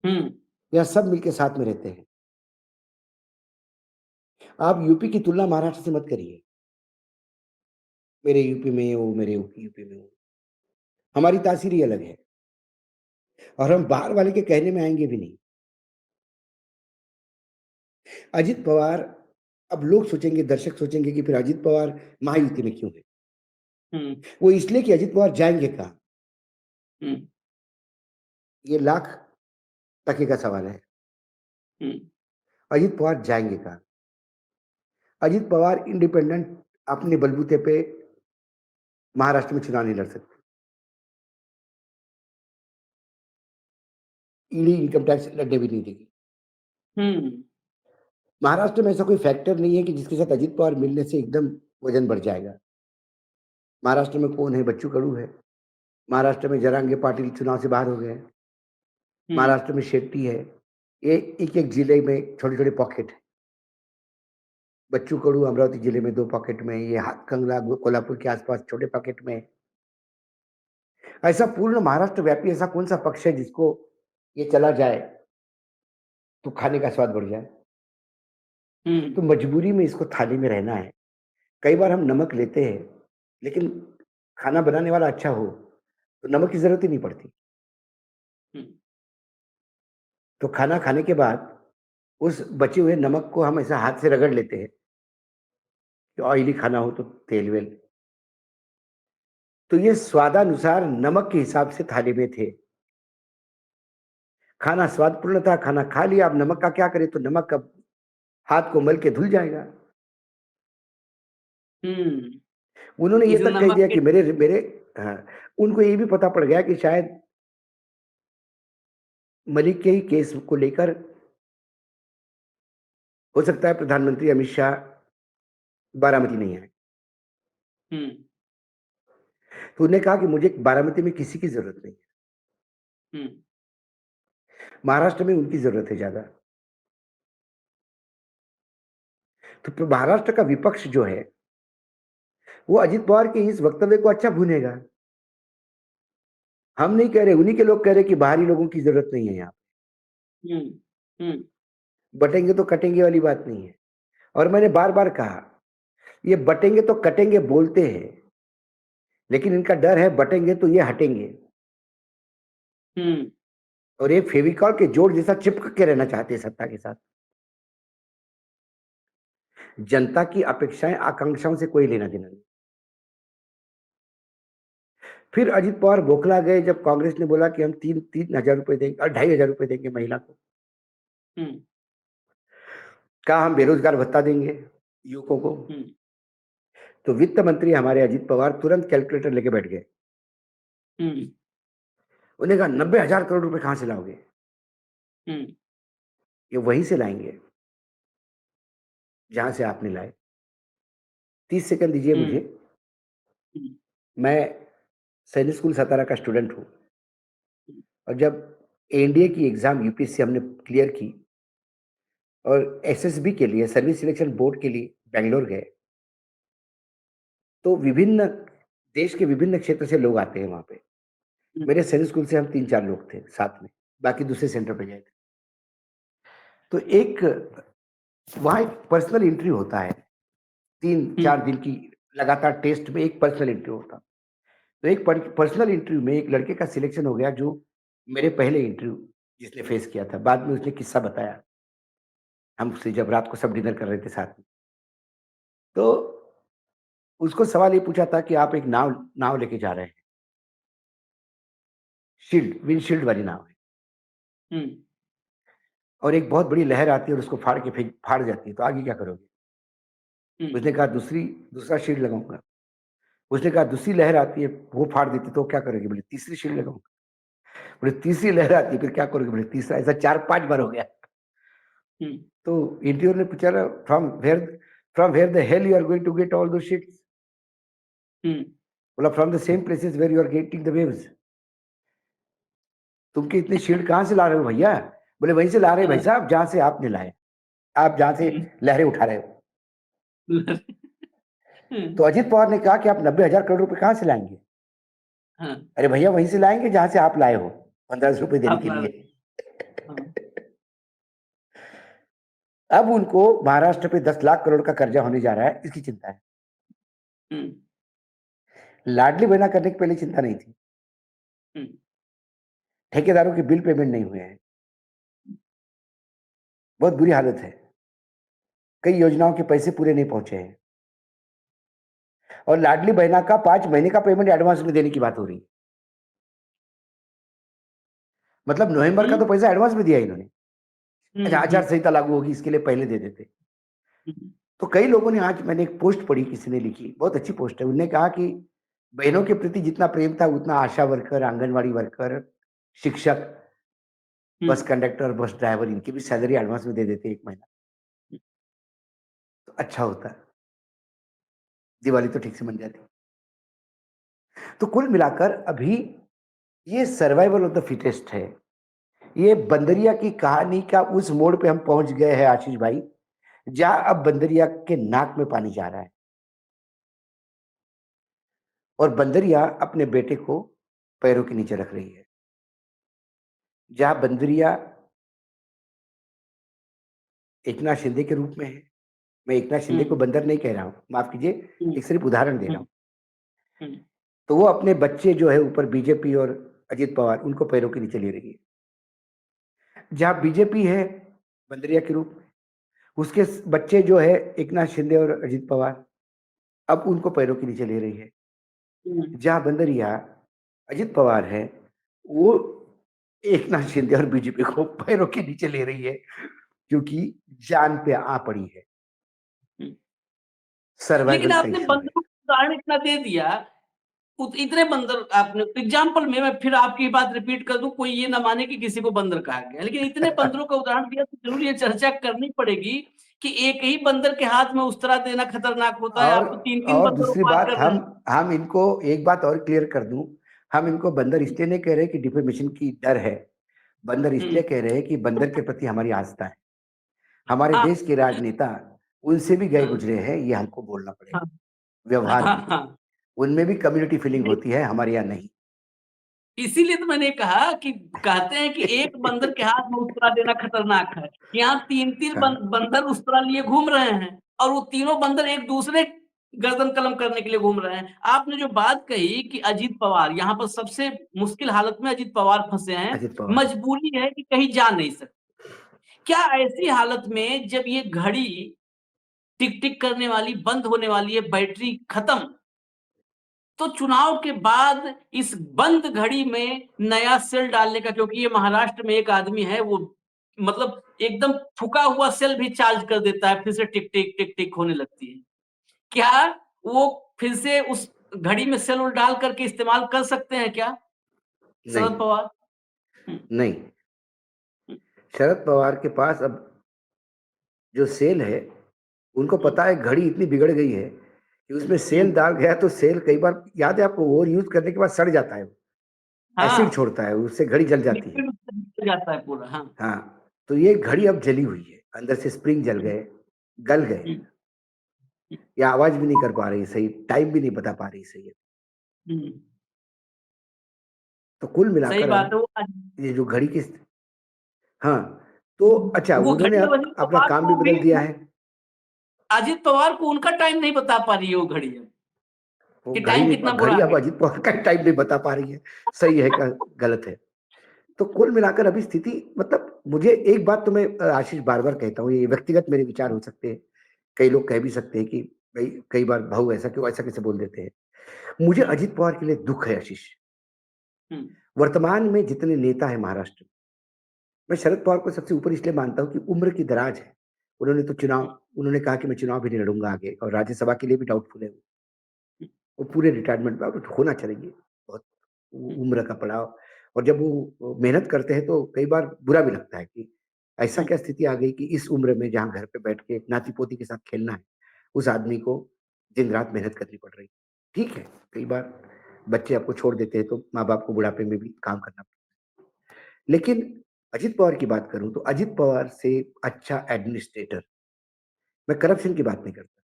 [SPEAKER 1] हम्म
[SPEAKER 2] यहाँ सब मिलके साथ में रहते हैं। आप यूपी की तुलना महाराष्ट्र से मत करिए, मेरे यूपी में हो, मेरे यूपी में हो, हमारी तासीर ही अलग है, और हम बाहर वाले के कहने में आएंगे भी नहीं। अजित पवार, अब लोग सोचेंगे, दर्शक सोचेंगे कि फिर अजित पवार महायुति में क्यों है?
[SPEAKER 1] हम्म
[SPEAKER 2] वो इसलिए कि अजित पवार जाएंगे कहाँ,
[SPEAKER 1] हम्म
[SPEAKER 2] ये लाख टके का सवाल है।
[SPEAKER 1] हम्म
[SPEAKER 2] अजित पवार जाएंगे कहाँ? अजित पवार इंडिपेंडेंट अपने बलबूते पे महाराष्ट्र में चुनाव नहीं लड़ सकते, ईडी इनकम टैक्स लड़ने भी नहीं देगी।
[SPEAKER 1] हम्म
[SPEAKER 2] महाराष्ट्र में ऐसा कोई फैक्टर नहीं है कि जिसके साथ अजित पवार मिलने से एकदम वजन बढ़ जाएगा। महाराष्ट्र में कौन है? बच्चू कडू है, महाराष्ट्र में जरांगे पाटिल चुनाव से बाहर हो गए हैं,
[SPEAKER 1] हम्म
[SPEAKER 2] महाराष्ट्र में शेट्टी है, ये एक एक जिले में छोटे छोटे पॉकेट है। बच्चू कडू अमरावती जिले में 2 पॉकेट में, ये हातकंगला कोल्हापुर के आसपास छोटे पॉकेट में। ऐसा पूर्ण महाराष्ट्र व्यापी ऐसा कौन सा पक्ष है जिसको ये चला जाए तो खाने का स्वाद बढ़ जाए? तो
[SPEAKER 1] हम्म
[SPEAKER 2] मजबूरी में इसको थाली में रहना है। कई बार हम नमक लेते हैं, लेकिन खाना बनाने वाला अच्छा हो तो नमक की जरूरत ही नहीं पड़ती।
[SPEAKER 1] हम्म
[SPEAKER 2] तो खाना खाने के बाद उस बचे हुए नमक को हम ऐसा हाथ से रगड़ लेते हैं कि ऑयली खाना हो तो तेल-वेल। तो ये स्वादानुसार नमक के हिसाब से थाली में थे। खाना स्वादपूर्ण था, खाना खा लिया, अब नमक का क्या करें? तो नमक अब हाथ को मल के धुल जाएगा।
[SPEAKER 1] हम्म।
[SPEAKER 2] उन्होंने ये
[SPEAKER 1] इस
[SPEAKER 2] तक कह
[SPEAKER 1] नमक
[SPEAKER 2] दिया
[SPEAKER 1] के
[SPEAKER 2] कि मेरे मेरे हाँ, उनको ये भी पता पड़ गया कि शायद मलिक के ही केस को लेकर हो सकता है प्रधानमंत्री अमित शाह बारामती नहीं आए।
[SPEAKER 1] हम्म।
[SPEAKER 2] तो उन्होंने कहा कि मुझे बारामती में किसी की ज़रूरत नहीं है।
[SPEAKER 1] हम्म।
[SPEAKER 2] महाराष्ट्र में उनकी ज़रूरत है ज़्यादा। तो महाराष्ट्र का विपक्ष जो है, वो अजित पवार के इस वक्तव्य को अच्छा भुनेगा। हम नहीं कह रहे, उन्हीं के लोग कह रहे कि बाहरी लोगों की ज़रूरत नहीं है यहाँ।
[SPEAKER 1] हम्म। हम्म।
[SPEAKER 2] बटेंगे तो कटेंगे वाली बात नहीं है। और मैंने बार-बार कहा, ये बटेंगे तो कटेंगे बोलते हैं, लेकिन इनका डर है बटेंगे तो ये हटेंगे।
[SPEAKER 1] हम्म।
[SPEAKER 2] और ये फेविकॉल के जोड़ जैसा चिपक के रहना चाहते हैं सत्ता के साथ। जनता की अपेक्षाएं आकांक्षाओं से कोई लेना देना नहीं। फिर अजित पवार बौखला गए जब कांग्रेस ने बोला कि हम 3,000 रुपए देंगे और 2,500 रुपए देंगे महिला को।
[SPEAKER 1] हम्म।
[SPEAKER 2] कहा हम बेरोजगार भत्ता देंगे युवकों को।
[SPEAKER 1] हम्म।
[SPEAKER 2] तो वित्त मंत्री हमारे अजित पवार तुरंत कैलकुलेटर लेके बैठ गए।
[SPEAKER 1] हम्म।
[SPEAKER 2] उन्होंने कहा 90,000 करोड़ रुपए कहां से लाओगे?
[SPEAKER 1] हम्म।
[SPEAKER 2] ये वहीं से लाएंगे जहां से आपने लाए। 30 सेकंड दीजिए
[SPEAKER 1] हम्म।
[SPEAKER 2] मुझे। मैं सैनिक स्कूल सतारा का स्टूडेंट हूँ और जब एनडीए की एग्जाम यूपीएससी हमने क्लियर की और एसएसबी के लिए सर्विस सिलेक्शन बोर्ड के लिए बेंगलोर गए, तो विभिन्न देश के विभिन्न क्षेत्र से लोग आते हैं वहां पे। मेरे सैनिक स्कूल से हम 3-4 लोग थे साथ में, बाकी दूसरे सेंटर पे गए थे। तो एक वहाँ एक पर्सनल इंटरव्यू होता है, 3-4 दिन की लगातार टेस्ट में एक पर्सनल इंटरव्यू होता। तो एक पर्सनल इंटरव्यू में एक लड़के का सिलेक्शन हो गया जो मेरे पहले इंटरव्यू जिसने फेस किया था। बाद में उसने किस्सा बताया, हमसे जब रात को सब डिनर कर रहे थे साथ में। तो उसको सवाल ये पूछा था कि आप एक नाव नाव लेके जा रहे हैं, विंडशील्ड वाली नाव है
[SPEAKER 1] हम्म।
[SPEAKER 2] और एक बहुत बड़ी लहर आती है और उसको फाड़ जाती है, तो आगे क्या करोगे? उसने कहा दूसरा शील्ड लगाऊंगा। उसने कहा दूसरी लहर आती है, वो फाड़ देती तो क्या करोगे? बोले तीसरी शील्ड लगाऊंगा। बोले तीसरी लहर आती है, फिर क्या करोगे? बोले तीसरा। ऐसा 4-5 बार हो गया।
[SPEAKER 1] हम्म।
[SPEAKER 2] तो इंटरव्यूअर ने पूछा ना, from where the hell you are going to get all those sheets?
[SPEAKER 1] Hmm.
[SPEAKER 2] बोला from the same places where you are getting the waves. तुमके इतने शील्ड कहाँ से ला रहे हो भैया? बोले वहीं से ला रहे हैं भाई साहब जहां से आपने लाए, आप जहां से लहरें उठा रहे हो। तो अजित पवार ने कहा कि आप 90,000 करोड़ रुपए कहां से लाएंगे?
[SPEAKER 1] हाँ।
[SPEAKER 2] अरे भैया वहीं से लाएंगे जहां से आप लाए हो, 1500 रुपए देने के
[SPEAKER 1] अपना।
[SPEAKER 2] लिए।
[SPEAKER 1] हाँ।
[SPEAKER 2] अब उनको महाराष्ट्र पे 10 लाख करोड़ का कर्जा होने जा रहा है, इसकी चिंता है।
[SPEAKER 1] हम्म।
[SPEAKER 2] लाडली बहना करने की पहले चिंता नहीं थी।
[SPEAKER 1] हम्म।
[SPEAKER 2] ठेकेदारों के बिल पेमेंट नहीं हुए हैं, बहुत बुरी हालत है। कई योजनाओं के पैसे पूरे नहीं पहुंचे हैं और लाडली बहना का 5 महीने का पेमेंट एडवांस में देने की बात हो रही है। मतलब नवंबर का तो
[SPEAKER 1] हम्म।
[SPEAKER 2] पैसा एडवांस में दिया इन्होंने। अच्छा, आचार
[SPEAKER 1] हम्म।
[SPEAKER 2] संहिता लागू होगी इसके लिए पहले दे देते।
[SPEAKER 1] हम्म।
[SPEAKER 2] तो कई लोगों ने, आज मैंने एक पोस्ट पढ़ी, किसी ने लिखी, बहुत अच्छी पोस्ट है। उन्होंने कहा कि बहनों के प्रति जितना प्रेम था उतना आशा वर्कर, आंगनवाड़ी वर्कर, शिक्षक, बस
[SPEAKER 1] हम्म।
[SPEAKER 2] कंडक्टर, बस ड्राइवर, इनकी भी सैलरी एडवांस में दे देते 1 महीना, तो अच्छा होता। दिवाली तो ठीक से मन जाती। तो कुल मिलाकर अभी ये सर्वाइवल ऑफ द फिटेस्ट है। ये बंदरिया की कहानी का उस मोड़ पे हम पहुंच गए हैं आशीष भाई, जहां अब बंदरिया के नाक में पानी जा रहा है और बंदरिया अपने बेटे को पैरों के नीचे रख रही है। जहां बंदरिया एकनाथ शिंदे के रूप में है, मैं एकनाथ शिंदे को
[SPEAKER 1] हम्म।
[SPEAKER 2] बंदर नहीं कह रहा हूं, माफ कीजिए,
[SPEAKER 1] हम्म।
[SPEAKER 2] एक सिर्फ उदाहरण दे रहा हूं।
[SPEAKER 1] हम्म। हम्म।
[SPEAKER 2] तो वो अपने बच्चे जो है ऊपर बीजेपी और अजित पवार, उनको पैरों के नीचे ले रही है। जहाँ बीजेपी है बंदरिया के रूप में, उसके बच्चे जो है एकनाथ शिंदे और अजित पवार, अब उनको पैरों के नीचे ले रही है। जहाँ बंदरिया अजित पवार है, वो एकनाथ शिंदे और बीजेपी को पैरों के नीचे ले रही है, क्योंकि जान पे आ पड़ी है।
[SPEAKER 1] लेकिन
[SPEAKER 2] सर्वाइवल का
[SPEAKER 1] आपने
[SPEAKER 2] इशू है।
[SPEAKER 1] बंदरों का उदाहरण इतना दे दिया, इतने बंदर आपने एग्जाम्पल में, मैं फिर आपकी बात रिपीट कर दूं, कोई ये ना माने कि किसी को बंदर कहा गया, लेकिन इतने बंदरों का उदाहरण दिया तो जरूर ये चर्चा करनी पड़ेगी कि एक ही बंदर के हाथ में उस्तरा देना खतरनाक होता है, आप तो तीन तीन
[SPEAKER 2] और
[SPEAKER 1] बंदरों
[SPEAKER 2] दूसरी
[SPEAKER 1] को बात
[SPEAKER 2] बात,
[SPEAKER 1] कर रहे हैं।
[SPEAKER 2] हम इनको एक बात और क्लियर कर दूं, हम इनको बंदर इसलिए नहीं कह रहे कि डिफेमेशन की डर है, बंदर इसलिए कह रहे हैं कि बंदर के प्रति हमारी आस्था है। हमारे
[SPEAKER 1] हाँ
[SPEAKER 2] देश के राजनेता उनसे भी गए
[SPEAKER 1] हाँ
[SPEAKER 2] गुजरे हैं, ये हमको बोलना
[SPEAKER 1] हाँ
[SPEAKER 2] पड़ेगा। व्यवहार
[SPEAKER 1] हाँ
[SPEAKER 2] में
[SPEAKER 1] हाँ।
[SPEAKER 2] उनमें भी कम्युनिटी फीलिंग होती है, हमारे यहाँ नहीं।
[SPEAKER 1] इसीलिए तो मैंने कहा कि कहते हैं कि एक बंदर के हाथ में उस्तरा देना खतरनाक है, यहाँ तीन तीन
[SPEAKER 2] हाँ,
[SPEAKER 1] बंदर उस्तरा लिए घूम रहे हैं, और वो तीनों बंदर एक दूसरे गर्दन कलम करने के लिए घूम रहे हैं। आपने जो बात कही कि अजीत पवार, यहाँ पर सबसे मुश्किल हालत में अजीत पवार फंसे हैं,
[SPEAKER 2] अजित पवार।
[SPEAKER 1] मजबूरी है कि कहीं जा नहीं सकते। क्या ऐसी हालत में जब ये घड़ी टिक टिक करने वाली बंद होने वाली है, बैटरी खत्म, तो चुनाव के बाद इस बंद घड़ी में नया सेल डालने का, क्योंकि ये महाराष्ट्र में एक आदमी है, वो मतलब एकदम फूका हुआ सेल भी चार्ज कर देता है, फिर से टिक टिक होने लगती है। क्या वो फिर से उस घड़ी में सेल डाल करके इस्तेमाल कर सकते हैं क्या
[SPEAKER 2] नहीं,
[SPEAKER 1] शरद पवार? हम्म,
[SPEAKER 2] नहीं,
[SPEAKER 1] हम्म,
[SPEAKER 2] शरद पवार के पास अब जो सेल है, उनको
[SPEAKER 1] हम्म,
[SPEAKER 2] पता है घड़ी इतनी बिगड़ गई है कि उसमें सेल
[SPEAKER 1] हम्म,
[SPEAKER 2] डाल गया तो सेल कई बार, याद है आपको, ओवर यूज करने के बाद सड़ जाता है वो, एसिड
[SPEAKER 1] हाँ,
[SPEAKER 2] छोड़ता है, उससे घड़ी जल जाती है।
[SPEAKER 1] लिक्विड हो जाता है पूरा। हाँ।
[SPEAKER 2] हाँ, तो ये घड़ी अब जली हुई है, अंदर से स्प्रिंग जल
[SPEAKER 1] हम्म,
[SPEAKER 2] गए, गल गए,
[SPEAKER 1] हम्म,
[SPEAKER 2] या आवाज भी नहीं कर पा रही सही, टाइम भी नहीं बता पा रही सही है।
[SPEAKER 1] हम्म,
[SPEAKER 2] तो कुल
[SPEAKER 1] सही
[SPEAKER 2] मिलाकर
[SPEAKER 1] बात
[SPEAKER 2] अब
[SPEAKER 1] है।
[SPEAKER 2] ये जो घड़ी की, हाँ, तो अच्छा,
[SPEAKER 1] वो
[SPEAKER 2] उन्होंने
[SPEAKER 1] घड़ी
[SPEAKER 2] अब
[SPEAKER 1] अजीत
[SPEAKER 2] अपना
[SPEAKER 1] पवार
[SPEAKER 2] काम भी
[SPEAKER 1] को भी,
[SPEAKER 2] बदल दिया है।
[SPEAKER 1] अजीत पवार को उनका टाइम नहीं बता पा रही है वो घड़ी अब,
[SPEAKER 2] वो
[SPEAKER 1] कि टाइम कितना बुरा
[SPEAKER 2] घड़ी अब
[SPEAKER 1] है।
[SPEAKER 2] अजीत पवार का टाइम नहीं बता पा रही है, सही है का गलत है। तो कुल मिलाकर अभी स्थिति, मतलब मुझे एक बात तो मैं आशीष बार बार कहता हूँ, ये व्यक्तिगत मेरे विचार हो सकते हैं, कई लोग कह भी सकते हैं कि भाई कई बार भाऊ ऐसा क्यों, ऐसा कैसे बोल देते हैं। मुझे
[SPEAKER 1] हम्म,
[SPEAKER 2] अजित पवार के लिए दुख है आशीष।
[SPEAKER 1] हम्म,
[SPEAKER 2] वर्तमान में जितने नेता है महाराष्ट्र में, मैं शरद पवार को सबसे ऊपर इसलिए मानता हूँ कि उम्र की दराज है। उन्होंने तो चुनाव, उन्होंने कहा कि मैं चुनाव भी नहीं लड़ूंगा आगे, और राज्यसभा के लिए भी डाउटफुल है वो। वो पूरे रिटायरमेंट में, अब होना चाहिए, बहुत उम्र का पड़ाव। और जब वो मेहनत करते हैं तो कई बार बुरा भी लगता है कि ऐसा क्या स्थिति आ गई कि इस उम्र में जहाँ घर पे बैठ के नाती पोती के साथ खेलना है, उस आदमी को दिन रात मेहनत करनी पड़ रही है। ठीक है, कई बार बच्चे आपको छोड़ देते हैं तो माँ बाप को बुढ़ापे में भी काम करना पड़ता है। लेकिन अजित पवार की बात करूं तो अजित पवार से अच्छा एडमिनिस्ट्रेटर, मैं करप्शन की बात नहीं करता,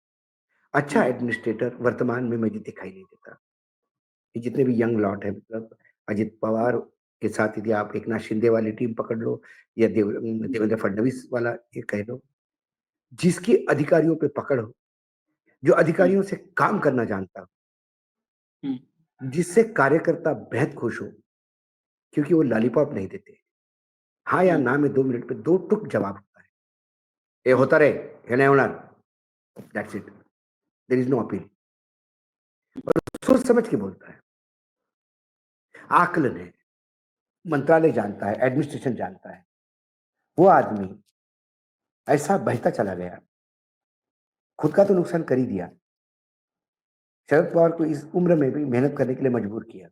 [SPEAKER 2] अच्छा
[SPEAKER 1] हम्म,
[SPEAKER 2] एडमिनिस्ट्रेटर वर्तमान में मुझे दिखाई नहीं देता। ये जितने भी यंग लॉट है, मतलब अजित पवार के साथ यदि आप एकनाथ शिंदे वाली टीम पकड़ लो, या देवेंद्र फडणवीस वाला ये कह लो, जिसकी अधिकारियों पे पकड़ हो, जो अधिकारियों से काम करना जानता हो,
[SPEAKER 1] हम्म,
[SPEAKER 2] जिससे कार्यकर्ता बेहद खुश हो, क्योंकि वो लॉलीपॉप नहीं देते, हाँ या
[SPEAKER 1] हम्म,
[SPEAKER 2] ना में 2 मिनट पे 2 टुक जवाब होता है, ये
[SPEAKER 1] हम्म,
[SPEAKER 2] होता रहे, ये नहीं होना, that's it, there is no appeal. सोच समझ के बोलता है, आकलन है, मंत्रालय जानता है, एडमिनिस्ट्रेशन जानता है। वो आदमी ऐसा बहता चला गया, खुद का तो नुकसान कर ही दिया, शरद पवार को इस उम्र में भी मेहनत करने के लिए मजबूर किया।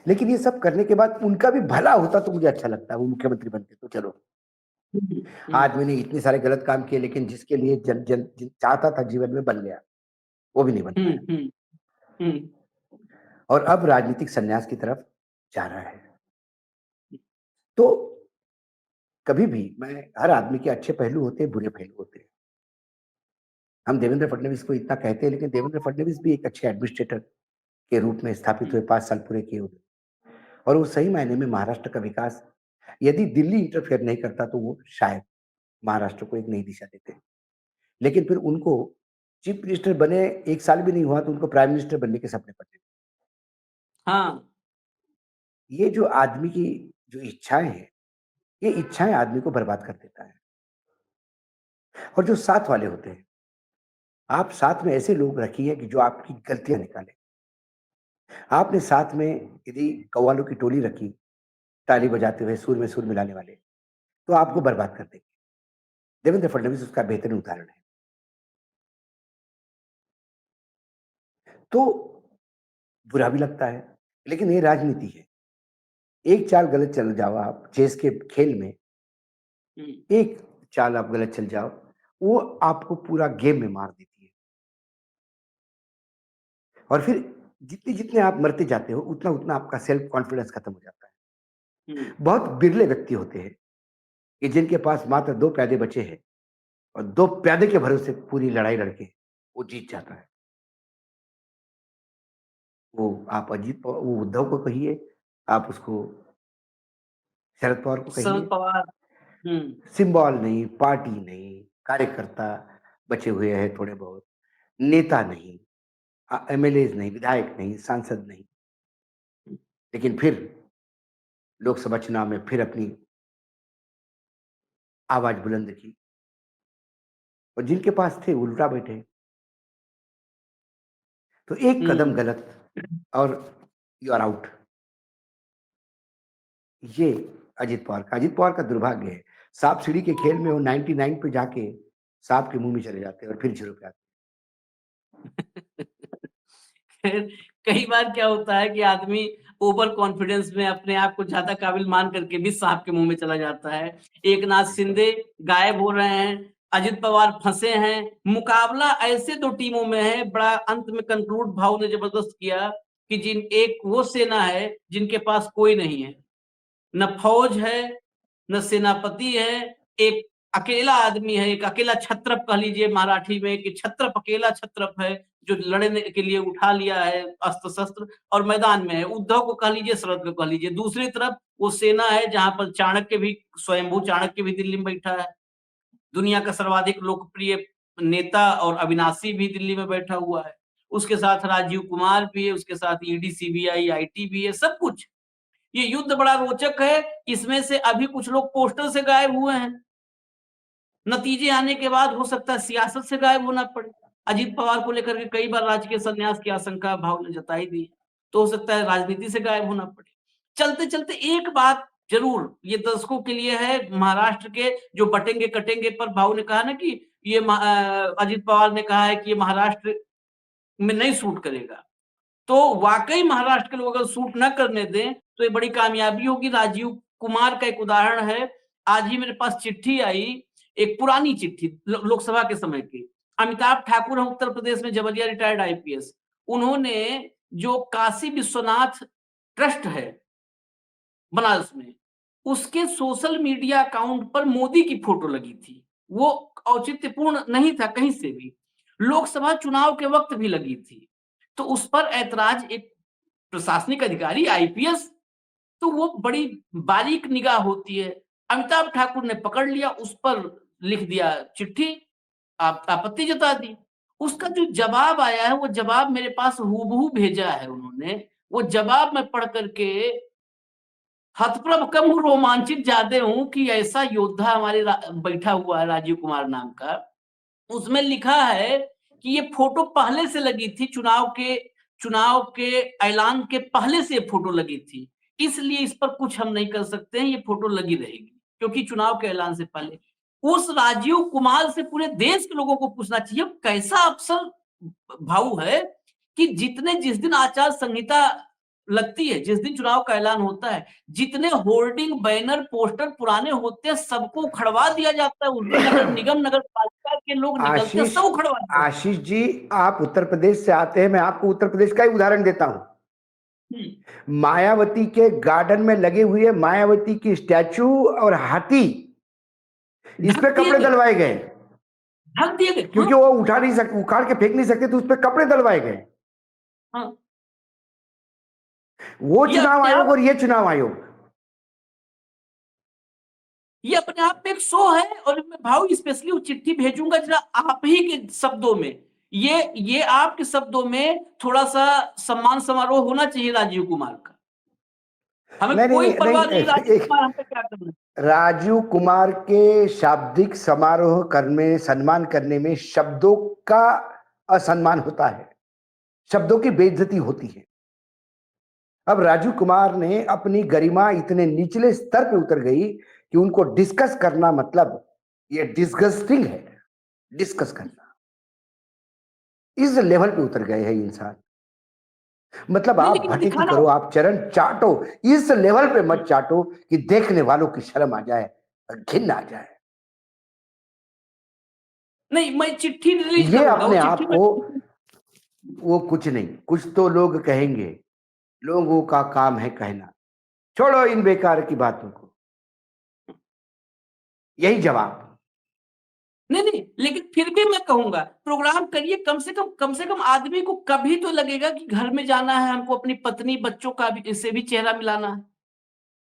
[SPEAKER 2] लेकिन ये सब करने के बाद उनका भी भला होता तो मुझे अच्छा लगता, वो मुख्यमंत्री बनते तो चलो।
[SPEAKER 1] हम्म,
[SPEAKER 2] आदमी ने इतने सारे गलत काम किए, लेकिन जिसके लिए जन जन चाहता था जीवन में बन गया, वो भी नहीं बन
[SPEAKER 1] हम्म,
[SPEAKER 2] पाया,
[SPEAKER 1] हम्म, हम्म,
[SPEAKER 2] और अब राजनीतिक संन्यास की तरफ जा रहा है। तो कभी भी मैं, हर आदमी के अच्छे पहलू होते हैं, बुरे पहलू होते हैं। हम देवेंद्र फडणवीस को इतना कहते हैं, लेकिन देवेंद्र फडणवीस भी एक अच्छे एडमिनिस्ट्रेटर के रूप में स्थापित हुए, 5 साल पूरे किए उन्होंने, और वो सही मायने में महाराष्ट्र का विकास, यदि दिल्ली इंटरफेयर नहीं करता तो वो शायद महाराष्ट्र को एक नई दिशा देते। लेकिन फिर उनको चीफ मिनिस्टर बने 1 साल भी नहीं हुआ तो उनको प्राइम मिनिस्टर बनने के सपने पड़े।
[SPEAKER 1] हाँ,
[SPEAKER 2] ये जो आदमी की जो इच्छाएं हैं, ये इच्छाएं आदमी को बर्बाद कर देता है। और जो साथ वाले होते हैं, आप साथ में ऐसे लोग रखिए कि जो आपकी गलतियां निकालें। आपने साथ में यदि कव्वालों की टोली रखी, ताली बजाते हुए सुर में सुर मिलाने वाले, तो आपको बर्बाद कर देंगे। देवेंद्र फडणवीस उसका बेहतरीन उदाहरण है। तो बुरा भी लगता है, लेकिन ये राजनीति है। एक चाल गलत चल जाओ आप चेस के खेल में, एक चाल आप गलत चल जाओ, वो आपको पूरा गेम में मार देती है। और फिर जितने-जितने आप मरते जाते हो, उतना-उतना आपका सेल्फ कॉन्फिडेंस खत्म हो जाता है। बहुत बिरले व्यक्ति होते हैं कि जिनके पास मात्र 2 प्यादे बचे हैं और 2 प्यादे के भरोसे पूरी लड़ाई लड़के वो जीत जाता है। वो आप वो उद्धव को कहिए, आप उसको शरद पवार को
[SPEAKER 1] शरद
[SPEAKER 2] कहिए,
[SPEAKER 1] पवार।
[SPEAKER 2] सिंबल नहीं, पार्टी नहीं, कार्यकर्ता बचे हुए हैं थोड़े बहुत, नेता नहीं, एमएलएज़ नहीं, विधायक नहीं, सांसद नहीं, लेकिन फिर लोकसभा चुनाव में फिर अपनी आवाज बुलंद की और जिनके पास थे वो उल्टा बैठे। तो एक कदम गलत और यू आर आउट। ये अजित पवार का दुर्भाग्य है। सांप सीढ़ी के खेल में वो 99 पे जाके सांप के मुंह में चले जाते हैं और फिर 0 पे आते
[SPEAKER 1] खैर, कई बार क्या होता है कि आदमी ओवर कॉन्फिडेंस में अपने आप को ज्यादा काबिल मान करके भी सांप के मुंह में चला जाता है। एकनाथ शिंदे गायब हो रहे हैं, अजित पवार फंसे हैं। मुकाबला ऐसे दो टीमों में है, बड़ा अंत में कंक्लूड भाव ने जबरदस्त किया कि जिन एक वो सेना है जिनके पास कोई नहीं है, न फौज है, न सेनापति है, एक अकेला आदमी है, एक अकेला छत्रप कह लीजिए मराठी में कि छत्रप अकेला छत्रप है जो लड़ने के लिए उठा लिया है अस्त्र शस्त्र और मैदान में है। उद्धव को कह लीजिए, शरद को कह लीजिए। दूसरी तरफ वो सेना है जहां पर चाणक्य भी, स्वयंभू चाणक्य भी दिल्ली में बैठा है। दुनिया का सर्वाधिक लोकप्रिय नेता और अविनाशी भी दिल्ली में बैठा हुआ है। उसके साथ राजीव कुमार भी है, उसके साथ ईडी, सीबीआई, आईटी भी है, सब कुछ। ये युद्ध बड़ा रोचक है। इसमें से अभी कुछ लोग पोस्टर से गायब हुए हैं। नतीजे आने के बाद हो सकता है सियासत से गायब होना पड़े। अजीत पवार को लेकर के कई बार राजकीय संन्यास की आशंका भाव ने जताई दी, तो हो सकता है राजनीति से गायब होना पड़े। चलते चलते एक बात जरूर ये दर्शकों के लिए है, महाराष्ट्र के जो बटेंगे कटेंगे पर भाव ने कहा ना कि ये अजीत पवार ने कहा है कि ये महाराष्ट्र में नहीं सूट करेगा। तो वाकई महाराष्ट्र के लोग अगर सूट न करने दें तो ये बड़ी कामयाबी होगी। राजीव कुमार का एक उदाहरण है। आज ही मेरे पास चिट्ठी आई, एक पुरानी चिट्ठी लोकसभा के समय की। अमिताभ ठाकुर है उत्तर प्रदेश में, जबलिया रिटायर्ड आईपीएस। उन्होंने जो काशी विश्वनाथ ट्रस्ट है बनारस में, उसके सोशल मीडिया अकाउंट पर मोदी की फोटो लगी थी। वो औचित्यपूर्ण नहीं था कहीं से भी। लोकसभा चुनाव के वक्त भी लगी थी। तो उस पर ऐतराज एक प्रशासनिक अधिकारी, आईपीएस, तो वो बड़ी बारीक निगाह होती है। अमिताभ ठाकुर ने पकड़ लिया, उस पर लिख दिया चिट्ठी, आप आपत्ति जता दी। उसका जो जवाब आया है वो जवाब मेरे पास हूबहू भेजा है उन्होंने। वो जवाब मैं पढ़ करके हतप्रभ कम हूँ, रोमांचित ज्यादा हूँ कि ऐसा योद्धा हमारे बैठा हुआ है राजीव कुमार नाम का। उसमें लिखा है कि ये फोटो पहले से लगी थी, चुनाव के ऐलान के पहले से ये फोटो लगी थी, इसलिए इस पर कुछ हम नहीं कर सकते हैं, ये फोटो लगी रहेगी क्योंकि चुनाव के ऐलान से पहले। उस राजीव कुमार से पूरे देश के लोगों को पूछना चाहिए कैसा अफसर भाऊ है कि जिस दिन आचार संहिता लगती है, जिस दिन चुनाव का ऐलान होता है, जितने होर्डिंग, बैनर, पोस्टर पुराने होते हैं सबको उखड़वा दिया जाता है। उस दिन नगर निगम, नगर पालिका के लोग निकलते हैं,
[SPEAKER 2] आशीष
[SPEAKER 1] सब उखड़वा दिया।
[SPEAKER 2] आशीष जी, आप उत्तर प्रदेश से आते हैं, मैं आपको उत्तर प्रदेश का ही उदाहरण देता हूं। मायावती के गार्डन में लगे हुए मायावती की स्टैचू और हाथी, इस पे कपड़े डलवाए गए,
[SPEAKER 1] ढक दिए गए
[SPEAKER 2] क्योंकि वो उठा नहीं सकते, उखाड़ के फेंक नहीं सकते, तो उस पे कपड़े डलवाए गए।
[SPEAKER 1] हाँ।
[SPEAKER 2] वो चुनाव आयोग और ये चुनाव आयोग,
[SPEAKER 1] ये अपने आप में एक शो है। और मैं भाव स्पेशली वो चिट्ठी भेजूंगा जरा आप ही के शब्दों में, ये आपके शब्दों में थोड़ा सा सम्मान समारोह होना चाहिए राजीव कुमार का। हमें
[SPEAKER 2] नहीं
[SPEAKER 1] कोई
[SPEAKER 2] नहीं
[SPEAKER 1] परवाह नहीं
[SPEAKER 2] नहीं,
[SPEAKER 1] राजीव कुमार हम पे क्या करना है।
[SPEAKER 2] राजीव कुमार के शाब्दिक समारोह करने सम्मान करने में शब्दों का असम्मान होता है, शब्दों की बेइज्जती होती है। अब राजीव कुमार ने अपनी गरिमा इतने निचले स्तर पे उतर गई कि उनको डिस्कस करना मतलब ये डिस्गस्टिंग है, डिस्कस करना। इस लेवल पे उतर गए हैं इंसान। मतलब
[SPEAKER 1] नहीं
[SPEAKER 2] आप
[SPEAKER 1] लेकिन
[SPEAKER 2] भक्ति
[SPEAKER 1] दिखाना
[SPEAKER 2] करो, आप चरण चाटो, इस लेवल पे मत चाटो कि देखने वालों की शर्म आ जाए, घिन आ जाए।
[SPEAKER 1] नहीं, मैं चिट्ठी रिलीज
[SPEAKER 2] ये
[SPEAKER 1] करूंगा, वो
[SPEAKER 2] अपने
[SPEAKER 1] चिट्ठी
[SPEAKER 2] आप
[SPEAKER 1] में
[SPEAKER 2] को, वो कुछ नहीं, कुछ तो लोग कहेंगे, लोगों का काम है कहना। छोड़ो इन बेकार की बातों को, यही जवाब।
[SPEAKER 1] नहीं नहीं, लेकिन फिर भी मैं कहूंगा प्रोग्राम करिए, कम से कम आदमी को कभी तो लगेगा कि घर में जाना है, हमको अपनी पत्नी बच्चों का भी से भी चेहरा मिलाना है।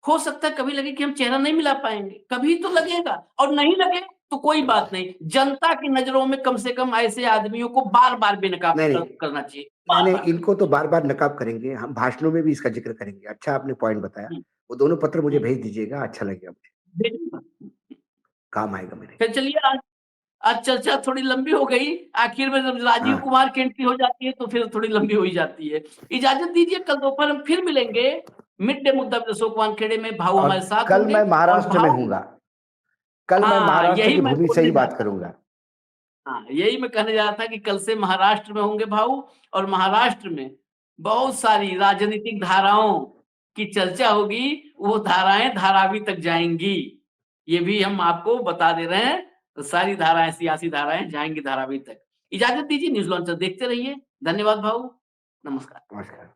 [SPEAKER 1] हो सकता है कभी लगे कि हम चेहरा नहीं मिला पाएंगे, कभी तो लगेगा, और नहीं लगे तो कोई बात नहीं, जनता की नजरों में कम से कम ऐसे आदमियों को बार बार बेनकाब
[SPEAKER 2] नहीं नहीं,
[SPEAKER 1] करना चाहिए,
[SPEAKER 2] नहीं
[SPEAKER 1] बार
[SPEAKER 2] नहीं,
[SPEAKER 1] बार।
[SPEAKER 2] इनको तो बार बार नकाब करेंगे, हम भाषणों में भी इसका जिक्र करेंगे। अच्छा आपने पॉइंट बताया,
[SPEAKER 1] हम्म,
[SPEAKER 2] वो दोनों पत्र मुझे
[SPEAKER 1] हम्म,
[SPEAKER 2] भेज दीजिएगा, अच्छा लगेगा मुझे,
[SPEAKER 1] देखिए।
[SPEAKER 2] काम आएगा मेरे।
[SPEAKER 1] फिर चलिए, आज आज चर्चा थोड़ी लंबी हो गई, आखिर में जब राजीव
[SPEAKER 2] हाँ,
[SPEAKER 1] कुमार की एंट्री हो जाती है तो फिर थोड़ी लंबी हो ही जाती है। इजाजत दीजिए, कल दोपहर हम फिर मिलेंगे। मिड डे मुद्दा पे अशोक वानखेड़े में भाऊ
[SPEAKER 2] और
[SPEAKER 1] हमारे साथ
[SPEAKER 2] कल
[SPEAKER 1] होंगे,
[SPEAKER 2] मैं
[SPEAKER 1] और
[SPEAKER 2] महाराष्ट्र में
[SPEAKER 1] भाऊ,
[SPEAKER 2] हूँगा, कल मैं
[SPEAKER 1] हाँ
[SPEAKER 2] महाराष्ट्र
[SPEAKER 1] यही
[SPEAKER 2] की
[SPEAKER 1] मैं
[SPEAKER 2] भूमि से
[SPEAKER 1] बोलने
[SPEAKER 2] ही
[SPEAKER 1] जा
[SPEAKER 2] बात
[SPEAKER 1] रहा था।
[SPEAKER 2] करूँगा।
[SPEAKER 1] हाँ यही मैं कहने जा रहा था कि कल से महाराष्ट्र में होंगे भाऊ, और महाराष्ट्र में बहुत सारी राजनीतिक धाराओं की चर्चा होगी, वो धाराएं धारावी तक जाएंगी, ये भी हम आपको बता दे रहे हैं। तो सारी धाराएं, सियासी धाराएं जाएंगी धारावी तक। इजाजत दीजिए, न्यूज लॉन्चर देखते रहिए। धन्यवाद भाऊ, नमस्कार।
[SPEAKER 2] नमस्कार।